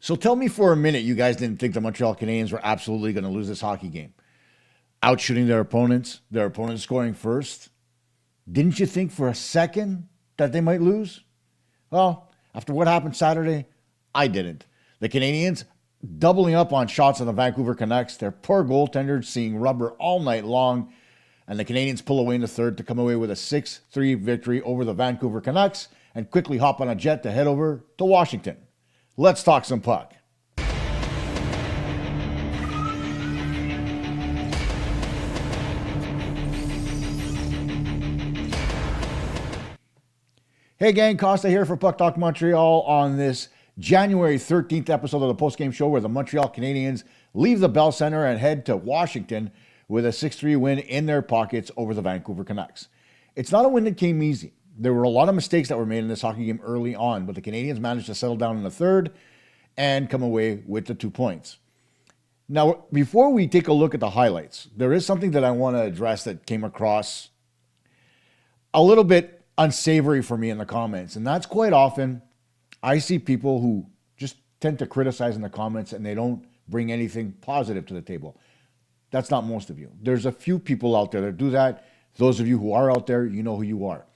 So tell me for a minute you guys didn't think the Montreal Canadiens were absolutely going to lose this hockey game. Outshooting their opponents scoring first. Didn't you think for a second that they might lose? Well, after what happened Saturday, I didn't. The Canadiens doubling up on shots on the Vancouver Canucks. Their poor goaltender seeing rubber all night long. And the Canadiens pull away in the third to come away with a 6-3 victory over the Vancouver Canucks and quickly hop on a jet to head over to Washington. Let's talk some puck. Hey gang, Costa here for PuckTalk Montreal on this January 13th episode of the postgame show where the Montreal Canadiens leave the Bell Center and head to Washington with a 6-3 win in their pockets over the Vancouver Canucks. It's not a win that came easy. There were a lot of mistakes that were made in this hockey game early on, but the Canadiens managed to settle down in the third and come away with the 2 points. Now, before we take a look at the highlights, there is something that I want to address that came across a little bit unsavory for me in the comments, and that's quite often I see people who just tend to criticize in the comments and they don't bring anything positive to the table. That's not most of you. There's a few people out there that do that. Those of you who are out there, you know who you are.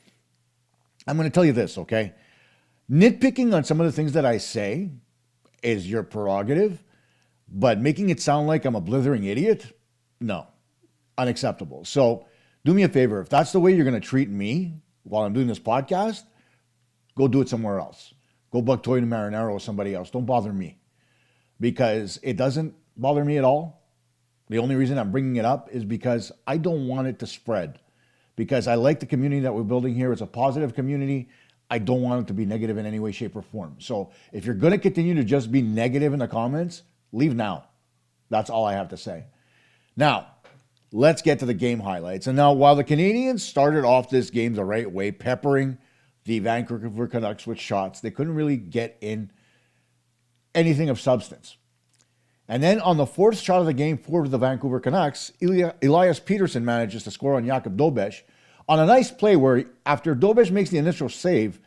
I'm going to tell you this, okay? Nitpicking on some of the things that I say is your prerogative, but making it sound like I'm a blithering idiot, no, unacceptable. So do me a favor. If that's the way you're going to treat me while I'm doing this podcast, go do it somewhere else. Go buck toy to marinara with somebody else. Don't bother me because it doesn't bother me at all. The only reason I'm bringing it up is because I don't want it to spread, because I like the community that we're building here. It's a positive community. I don't want it to be negative in any way, shape, or form. So if you're going to continue to just be negative in the comments, leave now. That's all I have to say. Now, let's get to the game highlights. And now, while the Canadiens started off this game the right way, peppering the Vancouver Canucks with shots, they couldn't really get in anything of substance. And then on the fourth shot of the game for the Vancouver Canucks, Elias Pettersson manages to score on Jakob Dobes on a nice play where after Dobes makes the initial save,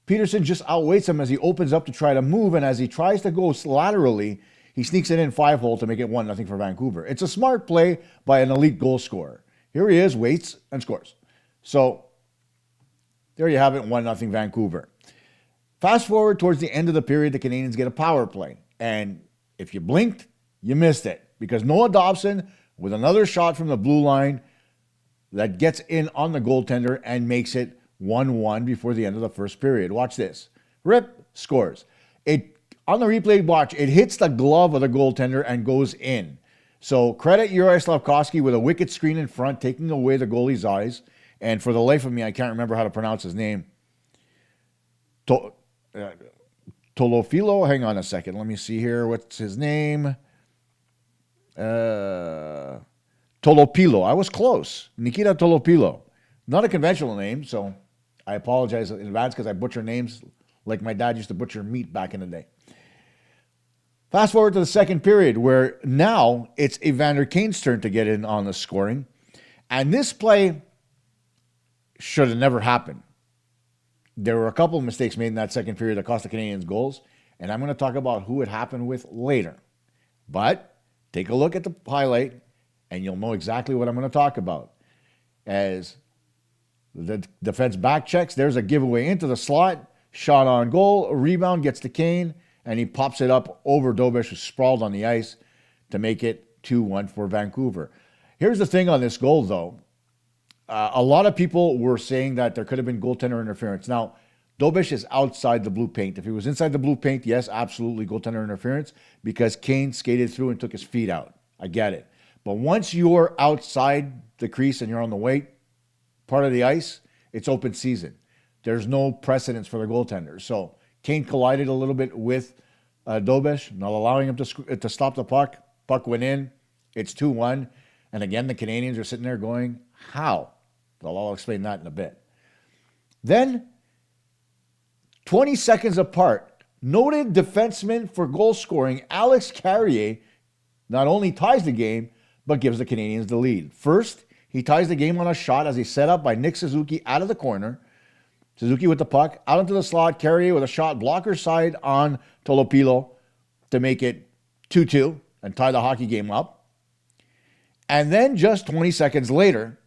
Pettersson just outweights him as he opens up to try to move, and as he tries to go laterally, he sneaks it in 5-hole to make it 1-0 for Vancouver. It's a smart play by an elite goal scorer. Here he is, waits, and scores. So there you have it, 1-0 Vancouver. Fast forward towards the end of the period, the Canadiens get a power play. And if you blinked, you missed it, because Noah Dobson with another shot from the blue line that gets in on the goaltender and makes it 1-1 before the end of the first period. Watch this. Rip scores. On the replay watch, it hits the glove of the goaltender and goes in. So credit Juraj Slafkovsky with a wicked screen in front, taking away the goalie's eyes. And for the life of me, I can't remember how to pronounce his name. Tolofilo? Hang on a second. Let me see here. What's his name? Tolopilo. I was close. Nikita Tolopilo. Not a conventional name, so I apologize in advance because I butcher names like my dad used to butcher meat back in the day. Fast forward to the second period where now it's Evander Kane's turn to get in on the scoring. And this play should have never happened. There were a couple of mistakes made in that second period that cost the Canadiens goals, and I'm going to talk about who it happened with later. But take a look at the highlight, and you'll know exactly what I'm going to talk about. As the defense back checks, there's a giveaway into the slot, shot on goal, a rebound gets to Kane, and he pops it up over Dobes, who's sprawled on the ice, to make it 2-1 for Vancouver. Here's the thing on this goal, though. A lot of people were saying that there could have been goaltender interference. Now, Dobes is outside the blue paint. If he was inside the blue paint, yes, absolutely goaltender interference because Kane skated through and took his feet out. I get it. But once you're outside the crease and you're on the white part of the ice, it's open season. There's no precedence for the goaltender. So Kane collided a little bit with Dobes, not allowing him to stop the puck. Puck went in. It's 2-1. And again, the Canadiens are sitting there going, how? Well, I'll explain that in a bit. Then, 20 seconds apart, noted defenseman for goal scoring Alexandre Carrier not only ties the game, but gives the Canadiens the lead. First, he ties the game on a shot as he's set up by Nick Suzuki out of the corner. Suzuki with the puck, out into the slot, Carrier with a shot, blocker side on Tolopilo, to make it 2-2 and tie the hockey game up. And then just 20 seconds later,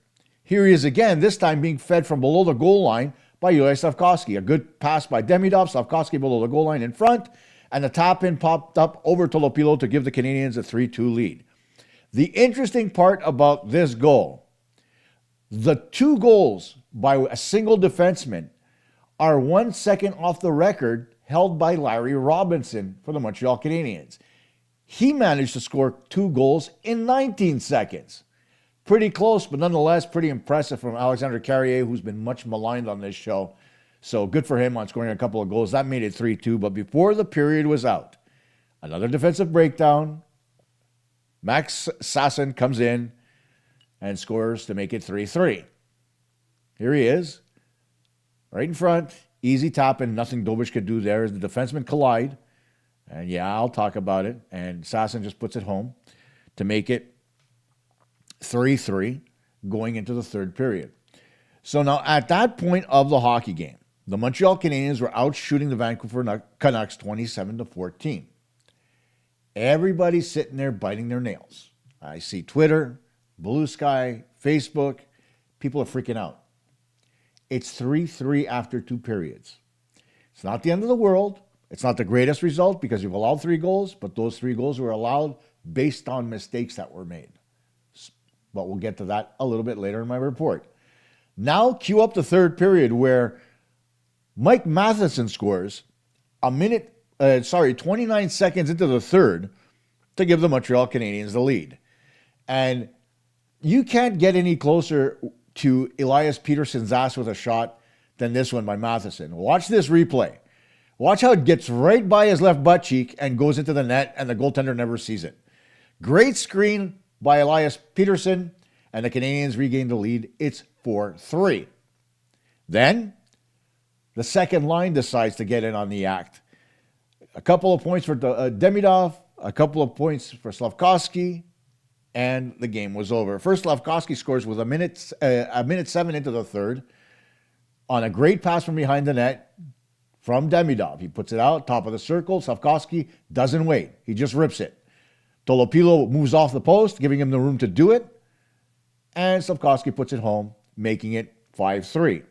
here he is again, this time being fed from below the goal line by Ilya Slafkovsky. A good pass by Demidov, Slafkovsky below the goal line in front, and the tap-in popped up over to Lopilo to give the Canadiens a 3-2 lead. The interesting part about this goal, the two goals by a single defenseman are 1 second off the record held by Larry Robinson for the Montreal Canadiens. He managed to score 2 goals in 19 seconds. Pretty close, but nonetheless pretty impressive from Alexandre Carrier, who's been much maligned on this show. So good for him on scoring a couple of goals. That made it 3-2, but before the period was out, another defensive breakdown. Max Sasson comes in and scores to make it 3-3. Here he is, right in front, easy tap-in, nothing Dobes could do there as the defensemen collide. And yeah, I'll talk about it. And Sasson just puts it home to make it 3-3 going into the third period. So now at that point of the hockey game, the Montreal Canadiens were out shooting the Vancouver Canucks 27-14. Everybody's sitting there biting their nails. I see Twitter, Blue Sky, Facebook. People are freaking out. It's 3-3 after 2 periods. It's not the end of the world. It's not the greatest result because you've allowed 3 goals, but those 3 goals were allowed based on mistakes that were made. But we'll get to that a little bit later in my report. Now cue up the third period where Mike Matheson scores 29 seconds into the third to give the Montreal Canadiens the lead. And you can't get any closer to Elias Peterson's ass with a shot than this one by Matheson. Watch this replay. Watch how it gets right by his left butt cheek and goes into the net, and the goaltender never sees it. Great screen by Elias Peterson, and the Canadiens regain the lead. It's 4-3. Then, the second line decides to get in on the act. A couple of points for Demidov, a couple of points for Slafkovsky, and the game was over. First, Slafkovsky scores with a minute 7 into the third on a great pass from behind the net from Demidov. He puts it out, top of the circle. Slafkovsky doesn't wait. He just rips it. Tolopilo moves off the post, giving him the room to do it. And Slafkovsky puts it home, making it 5-3.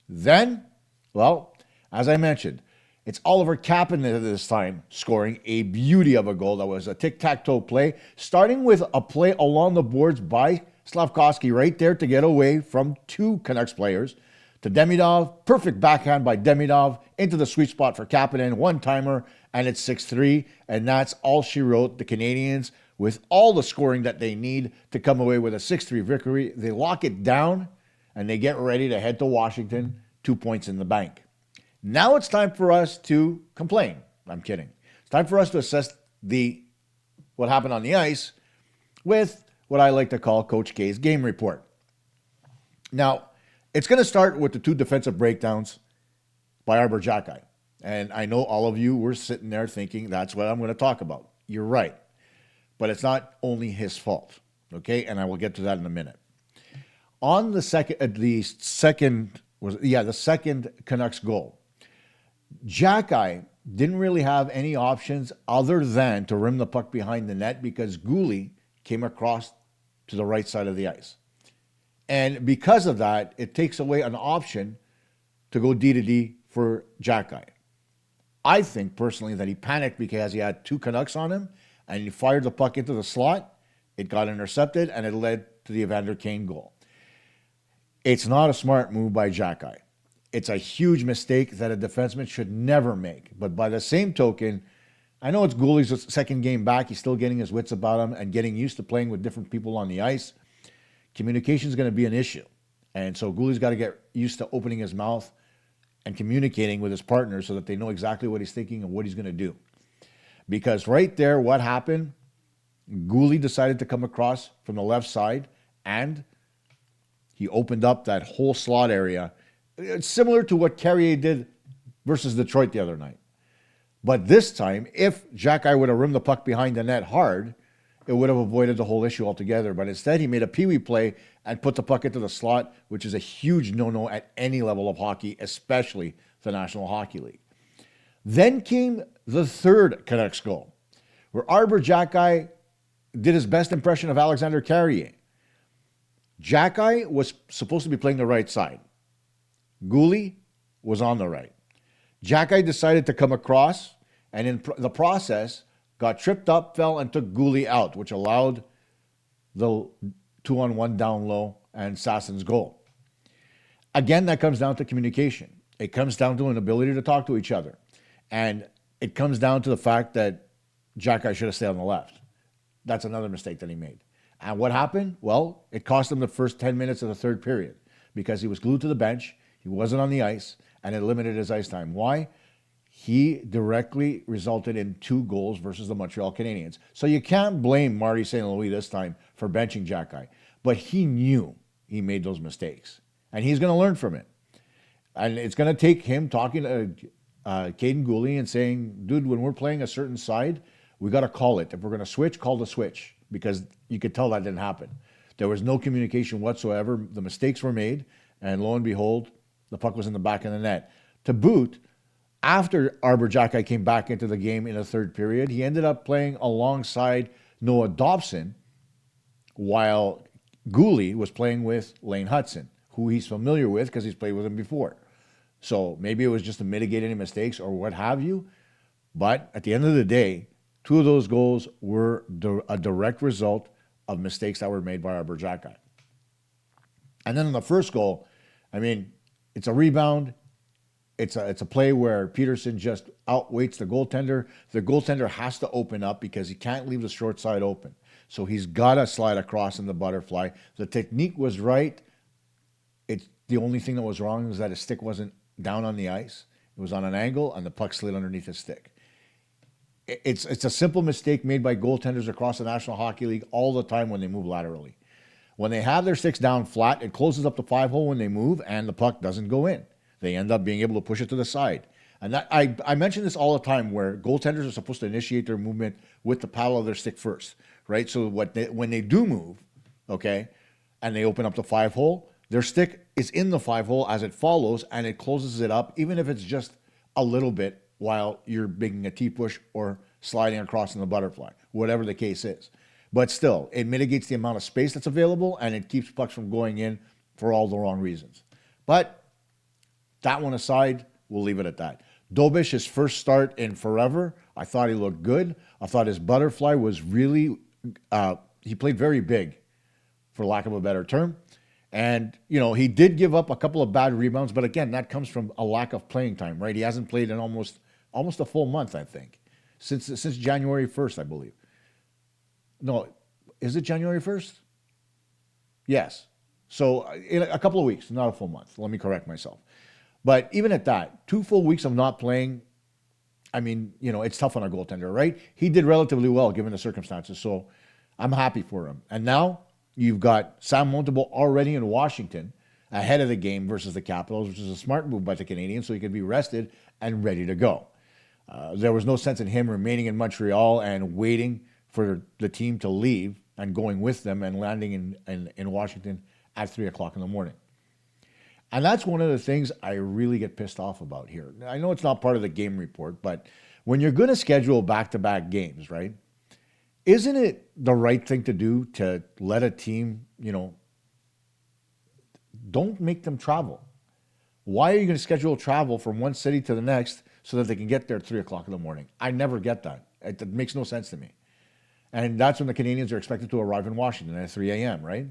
Then, well, as I mentioned, it's Oliver Kapanen this time scoring a beauty of a goal that was a tic-tac-toe play, starting with a play along the boards by Slafkovsky right there to get away from 2 Canucks players to Demidov. Perfect backhand by Demidov into the sweet spot for Kapanen, one-timer, and it's 6-3, and that's all she wrote. The Canadiens, with all the scoring that they need to come away with a 6-3 victory, they lock it down, and they get ready to head to Washington, 2 points in the bank. Now it's time for us to complain. I'm kidding. It's time for us to assess what happened on the ice with what I like to call Coach K's game report. Now, it's going to start with the 2 defensive breakdowns by Arber Xhekaj. And I know all of you were sitting there thinking that's what I'm going to talk about. You're right. But it's not only his fault. Okay? And I will get to that in a minute. On the second Canucks goal, Xhekaj didn't really have any options other than to rim the puck behind the net because Guhle came across to the right side of the ice. And because of that, it takes away an option to go D-to-D for Xhekaj. I think personally that he panicked because he had 2 Canucks on him and he fired the puck into the slot. It got intercepted and it led to the Evander Kane goal. It's not a smart move by Xhekaj. It's a huge mistake that a defenseman should never make. But by the same token, I know it's Guhle's second game back. He's still getting his wits about him and getting used to playing with different people on the ice. Communication is going to be an issue. And so Guhle's got to get used to opening his mouth and communicating with his partners so that they know exactly what he's thinking and what he's going to do. Because right there, what happened, Guhle decided to come across from the left side and he opened up that whole slot area. It's similar to what Carrier did versus Detroit the other night. But this time, if Xhekaj would have rimmed the puck behind the net hard, it would have avoided the whole issue altogether. But instead, he made a peewee play and put the puck into the slot, which is a huge no-no at any level of hockey, especially the National Hockey League. Then came the third Canucks goal. where Arber Xhekaj did his best impression of Alexandre Carrier. Xhekaj was supposed to be playing the right side. Goulet was on the right. Xhekaj decided to come across, and in the process, got tripped up, fell, and took Goulet out, which allowed the 2-on-1 down low and Sassen's goal. Again, that comes down to communication. It comes down to an ability to talk to each other. And it comes down to the fact that Xhekaj should have stayed on the left. That's another mistake that he made. And what happened? Well, it cost him the first 10 minutes of the third period because he was glued to the bench, he wasn't on the ice, and it limited his ice time. Why? He directly resulted in 2 goals versus the Montreal Canadiens. So you can't blame Marty St. Louis this time for benching Xhekaj. But he knew he made those mistakes. And he's going to learn from it. And it's going to take him talking to Caden Goulet and saying, dude, when we're playing a certain side, we got to call it. If we're going to switch, call the switch. Because you could tell that didn't happen. There was no communication whatsoever. The mistakes were made. And lo and behold, the puck was in the back of the net. To boot, after Arber Xhekaj came back into the game in the third period, he ended up playing alongside Noah Dobson while Goulet was playing with Lane Hudson, who he's familiar with because he's played with him before. So maybe it was just to mitigate any mistakes or what have you. But at the end of the day, 2 of those goals were a direct result of mistakes that were made by Arber Xhekaj. And then in the first goal, I mean, it's a rebound. It's a play where Peterson just outweights the goaltender. The goaltender has to open up because he can't leave the short side open. So he's got to slide across in the butterfly. The technique was right. It's the only thing that was wrong was that his stick wasn't down on the ice. It was on an angle, and the puck slid underneath his stick. It's a simple mistake made by goaltenders across the National Hockey League all the time when they move laterally. When they have their sticks down flat, it closes up the 5-hole when they move, and the puck doesn't go in. They end up being able to push it to the side. And that, I mention this all the time where goaltenders are supposed to initiate their movement with the paddle of their stick first, right? So when they do move, okay, and they open up the 5-hole, their stick is in the 5-hole as it follows, and it closes it up, even if it's just a little bit while you're making a T-push or sliding across in the butterfly, whatever the case is. But still, it mitigates the amount of space that's available, and it keeps pucks from going in for all the wrong reasons. But that one aside, we'll leave it at that. Dobes, his first start in forever, I thought he looked good. I thought his butterfly was really, he played very big, for lack of a better term. And, you know, he did give up a couple of bad rebounds, but again, that comes from a lack of playing time, right? He hasn't played in almost a full month, I think, since January 1st, I believe. No, is it January 1st? Yes. So in a couple of weeks, not a full month. Let me correct myself. But even at that, 2 full weeks of not playing, I mean, you know, it's tough on a goaltender, right? He did relatively well given the circumstances, so I'm happy for him. And now you've got Sam Montembeault already in Washington ahead of the game versus the Capitals, which is a smart move by the Canadiens, so he could be rested and ready to go. There was no sense in him remaining in Montreal and waiting for the team to leave and going with them and landing in Washington at 3 o'clock in the morning. And that's one of the things I really get pissed off about here. I know it's not part of the game report, but when you're going to schedule back-to-back games, right, isn't it the right thing to do to let a team, you know, don't make them travel? Why are you going to schedule travel from one city to the next so that they can get there at 3 o'clock in the morning? I never get that. It makes no sense to me. And that's when the Canadiens are expected to arrive in Washington at 3 a.m., right?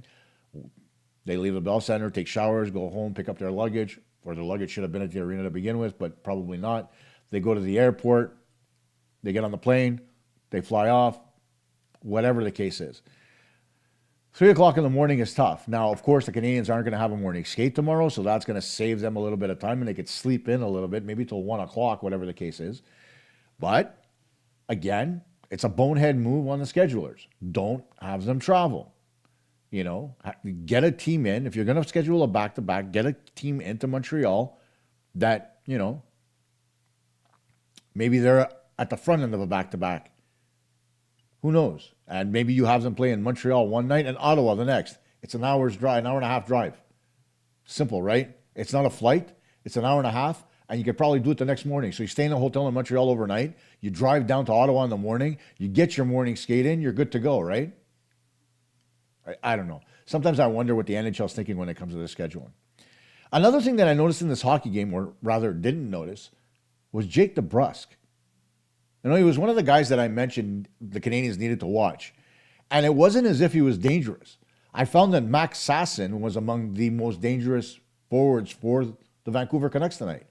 They leave the Bell Center, take showers, go home, pick up their luggage, or their luggage should have been at the arena to begin with, but probably not. They go to the airport, they get on the plane, they fly off, whatever the case is. 3 o'clock in the morning is tough. Now, of course, the Canadiens aren't going to have a morning skate tomorrow, so that's going to save them a little bit of time, and they could sleep in a little bit, maybe till 1 o'clock, whatever the case is. But, again, it's a bonehead move on the schedulers. Don't have them travel. You know, get a team in. If you're going to schedule a back-to-back, get a team into Montreal that, you know, maybe they're at the front end of a back-to-back. Who knows? And maybe you have them play in Montreal one night and Ottawa the next. It's an hour's drive, an hour and a half drive. Simple, right? It's not a flight. It's an hour and a half. and you could probably do it the next morning. So you stay in a hotel in Montreal overnight, you drive down to Ottawa in the morning, you get your morning skate in, you're good to go, right? I don't know. Sometimes I wonder what the NHL is thinking when it comes to their scheduling. Another thing that I noticed in this hockey game, or rather didn't notice, was Jake Debrusk. You know, he was one of the guys that I mentioned the Canadiens needed to watch. And it wasn't as if he was dangerous. I found that Max Sasson was among the most dangerous forwards for the Vancouver Canucks tonight.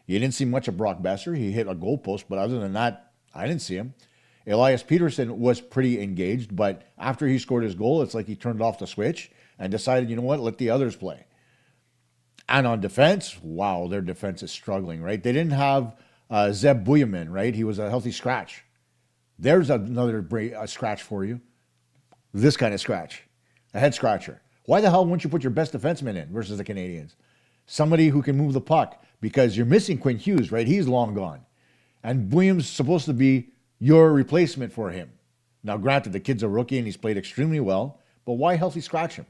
You didn't see much of Brock Besser. He hit a goalpost, but other than that, I didn't see him. Elias Peterson was pretty engaged, but after he scored his goal, it's like he turned off the switch and decided, you know what, let the others play. And on defense, wow, their defense is struggling, right? They didn't have Zeb Buyamin, right? He was a healthy scratch. There's another scratch for you. This kind of scratch, a head scratcher. Why the hell wouldn't you put your best defenseman in versus the Canadiens? Somebody who can move the puck, because you're missing Quinn Hughes, right? He's long gone. And Williams supposed to be your replacement for him. Now, granted, the kid's a rookie and he's played extremely well, but why healthy scratch him?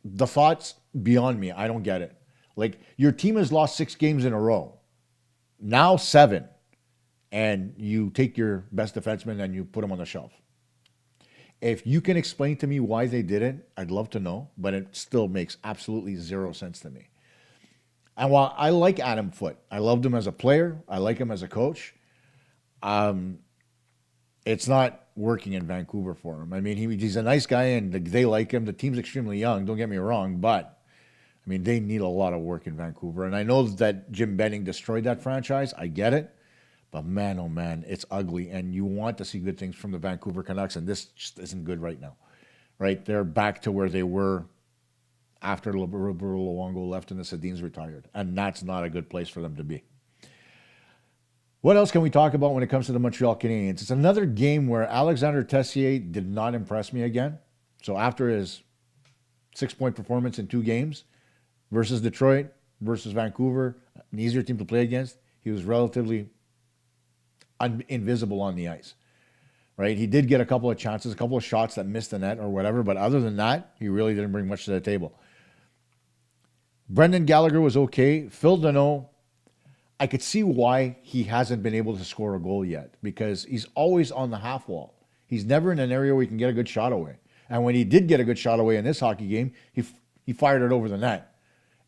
The thoughts beyond me. I don't get it. Like, your team has lost 6 games in a row. Now 7. And you take your best defenseman and you put him on the shelf. If you can explain to me why they did it, I'd love to know, but it still makes absolutely zero sense to me. And while I like Adam Foote, I loved him as a player, I like him as a coach, it's not working in Vancouver for him. I mean, he's a nice guy and they like him. The team's extremely young, don't get me wrong, but I mean, they need a lot of work in Vancouver. And I know that Jim Benning destroyed that franchise. I get it. But man, oh man, it's ugly. And you want to see good things from the Vancouver Canucks, and this just isn't good right now. Right? They're back to where they were after Roberto Luongo left and the Sedins retired. And that's not a good place for them to be. What else can we talk about when it comes to the Montreal Canadiens? It's another game where Alexandre Texier did not impress me again. So after his 6-point performance in 2 games versus Detroit, versus Vancouver, an easier team to play against, he was relatively invisible on the ice. Right? He did get a couple of chances, a couple of shots that missed the net or whatever, but other than that, he really didn't bring much to the table. Brendan Gallagher was okay. Phil Danault, I could see why he hasn't been able to score a goal yet, because he's always on the half wall. He's never in an area where he can get a good shot away. And when he did get a good shot away in this hockey game, he fired it over the net.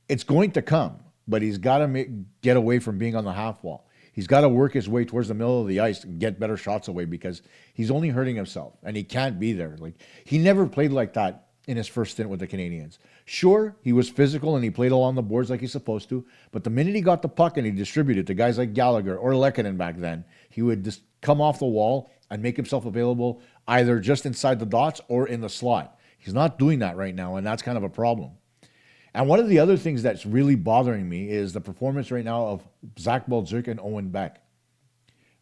It's going to come, but he's got to get away from being on the half wall. He's got to work his way towards the middle of the ice and get better shots away, because he's only hurting himself and he can't be there. Like, he never played like that in his first stint with the Canadiens. Sure, he was physical and he played along the boards like he's supposed to, but the minute he got the puck and he distributed to guys like Gallagher or Lehkonen back then, he would just come off the wall and make himself available either just inside the dots or in the slot. He's not doing that right now, and that's kind of a problem. And one of the other things that's really bothering me is the performance right now of Zach Bolduc and Owen Beck.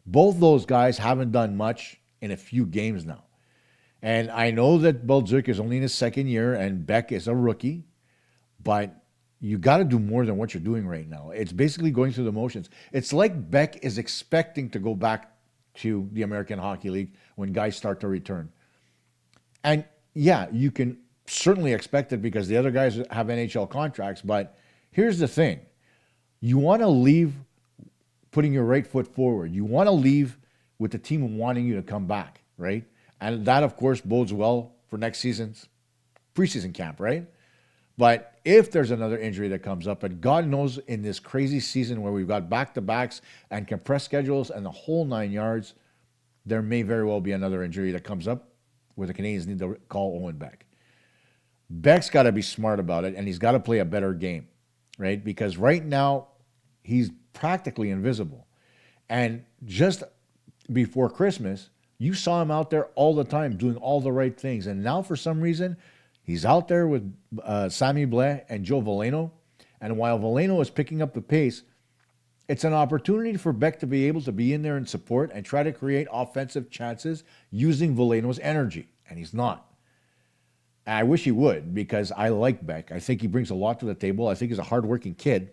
Both those guys haven't done much in a few games now. And I know that Bolduc is only in his second year and Beck is a rookie, but you got to do more than what you're doing right now. It's basically going through the motions. It's like Beck is expecting to go back to the American Hockey League when guys start to return. And yeah, you can certainly expect it because the other guys have NHL contracts, but here's the thing. You want to leave putting your right foot forward. You want to leave with the team wanting you to come back, right? And that, of course, bodes well for next season's preseason camp, right? But if there's another injury that comes up, and God knows in this crazy season where we've got back-to-backs and compressed schedules and the whole 9 yards, there may very well be another injury that comes up where the Canadiens need to call Owen Beck. Beck's got to be smart about it, and he's got to play a better game, right? Because right now, he's practically invisible. And just before Christmas, you saw him out there all the time doing all the right things. And now, for some reason, he's out there with Sami Blais and Joe Veleno. And while Veleno is picking up the pace, it's an opportunity for Beck to be able to be in there and support and try to create offensive chances using Veleno's energy. And he's not. I wish he would, because I like Beck. I think he brings a lot to the table. I think he's a hardworking kid.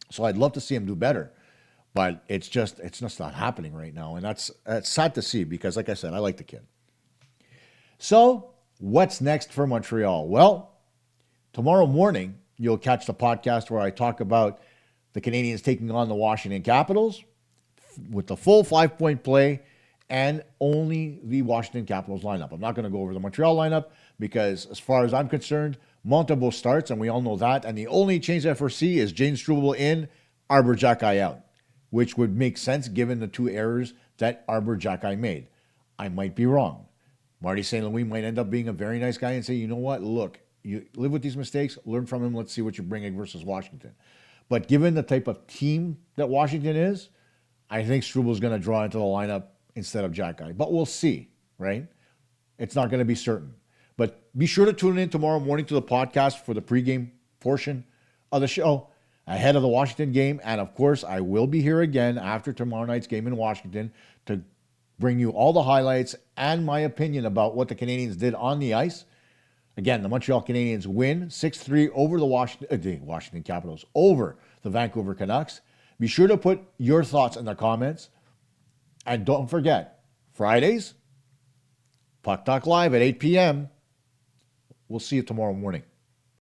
So I'd love to see him do better. But it's just not happening right now. And that's sad to see because, like I said, I like the kid. So what's next for Montreal? Well, tomorrow morning, you'll catch the podcast where I talk about the Canadiens taking on the Washington Capitals with the full 5-point play and only the Washington Capitals lineup. I'm not going to go over the Montreal lineup because, as far as I'm concerned, Montembeault starts, and we all know that. And the only change I foresee is James Struble in, Arber Xhekaj out, which would make sense given the 2 errors that Arber Xhekaj made. I might be wrong. Marty St. Louis might end up being a very nice guy and say, you know what, look, you live with these mistakes, learn from him, let's see what you're bringing versus Washington. But given the type of team that Washington is, I think Struble's going to draw into the lineup instead of Xhekaj. But we'll see, right? It's not going to be certain. But be sure to tune in tomorrow morning to the podcast for the pregame portion of the show ahead of the Washington game. And of course, I will be here again after tomorrow night's game in Washington to bring you all the highlights and my opinion about what the Canadiens did on the ice. Again, the Montreal Canadiens win 6-3 over the Washington Capitals, over the Vancouver Canucks. Be sure to put your thoughts in the comments. And don't forget, Fridays, Puck Talk Live at 8 p.m. We'll see you tomorrow morning.